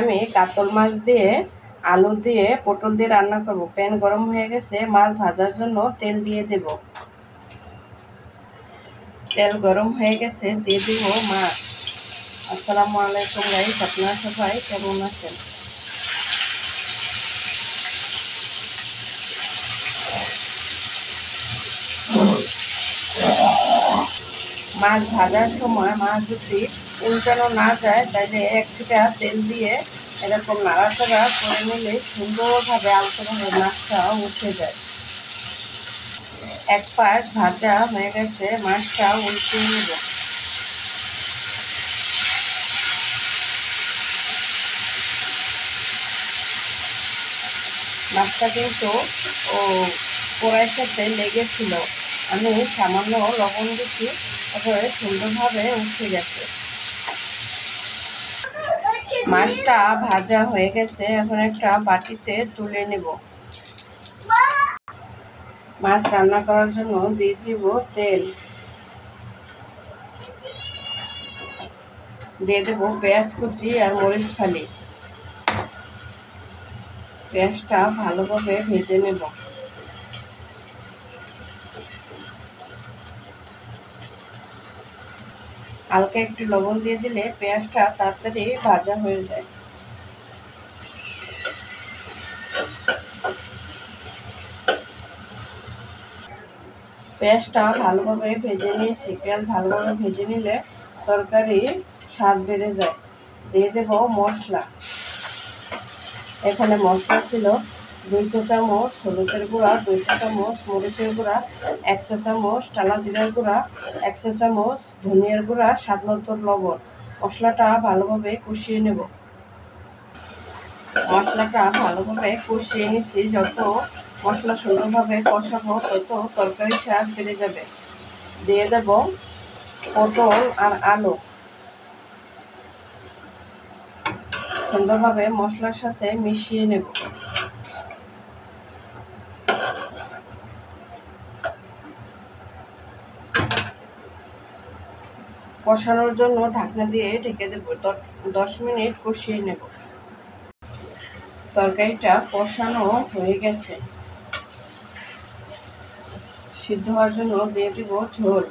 আমি কাতল মাছ দিয়ে আলু দিয়ে পটল দিয়ে রান্না করব। প্যান গরম হয়ে গেছে, মাছ ভাজার জন্য তেল দিয়ে দেব। তেল গরম হয়ে গেছে, দিয়ে দেব মাছ। আসসালামু আলাইকুম গাইস, আপনারা সবাই কেমন আছেন? মাছ ভাজার সময় মাছ যদি উল্টানো না যায় তাহলে এক ছিটা তেল দিয়ে এরকম নাড়াচাড়া করে নিলে সুন্দরভাবে আলতোভাবে মাছটা উঠে যায়। এক পাশ ভাজা হয়ে গেছে, মাছটা উল্টে নেব। মাছটা কিন্তু কড়াইয়ের সাথে লেগেছিল, আমি সামান্য লবণ দিচ্ছি, তারপরে সুন্দরভাবে উঠে গেছে। মাছটা ভাজা হয়ে গেছে, এখন একটা বাটিতে তুলে নেব। মাছ রান্না করার জন্য দিয়ে দিব তেল, দিয়ে দেবো পেঁয়াজ কুচি আর মরিচ ফালি। পেঁয়াজটা ভালোভাবে ভেজে নেব। হালকা একটু লবণ দিয়ে দিলে পেঁয়াজটা তাড়াতাড়ি ভাজা হয়ে যায়। পেঁয়াজটা ভালোভাবে ভেজে নিয়েছি। পেঁয়াজ ভালোভাবে ভেজে নিলে তরকারির স্বাদ বেড়ে যায়। দিয়ে দেব মশলা। এখানে মশলা ছিল 2 চা চামচ হলুদের গুঁড়া, 2 চা চামচ মরিচের গুঁড়া, 1 চা চামচ টালা জিরার গুঁড়া, 1 চা চামচ ধনিয়ার গুঁড়া, স্বাদ মতো লবণ। মশলাটা ভালোভাবে কষিয়ে নেব। মশলাটা ভালোভাবে কষিয়ে নিচ্ছি। যত মশলা সুন্দরভাবে কষাবো তত তরকারির স্বাদ বেড়ে যাবে। দিয়ে দেব পটল আর আলু। সুন্দরভাবে মশলার সাথে মিশিয়ে নেব। কষানোর জন্য ঢাকনা দিয়ে ঢেকে দেব। 10 মিনিট কষিয়ে নেব। তরকারিটা কষানো হয়ে গেছে, সিদ্ধ হওয়ার জন্য দিয়ে দেব ঝোল।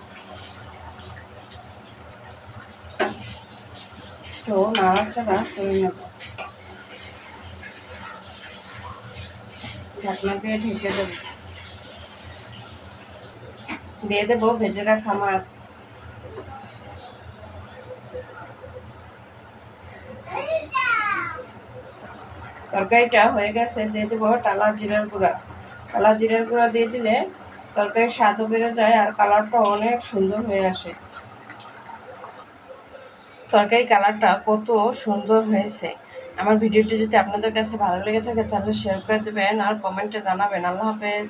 তো নাড়াচাড়া করে নেব। ঢাকনা দিয়ে ঢেকে দেব। দিয়ে দেব ভেজে রাখা মাছ। তরকারিটা হয়ে গেছে, দিয়ে দেব টালা জিরার গুঁড়া। টালা জিরার গুঁড়া দিয়ে দিলে তরকারির স্বাদও বেড়ে যায় আর কালারটা অনেক সুন্দর হয়ে আসে। তরকারি কালারটা কত সুন্দর হয়েছে। আমার ভিডিওটি যদি আপনাদের কাছে ভালো লেগে থাকে তাহলে শেয়ার করে দেবেন আর কমেন্টে জানাবেন। আল্লাহ হাফেজ।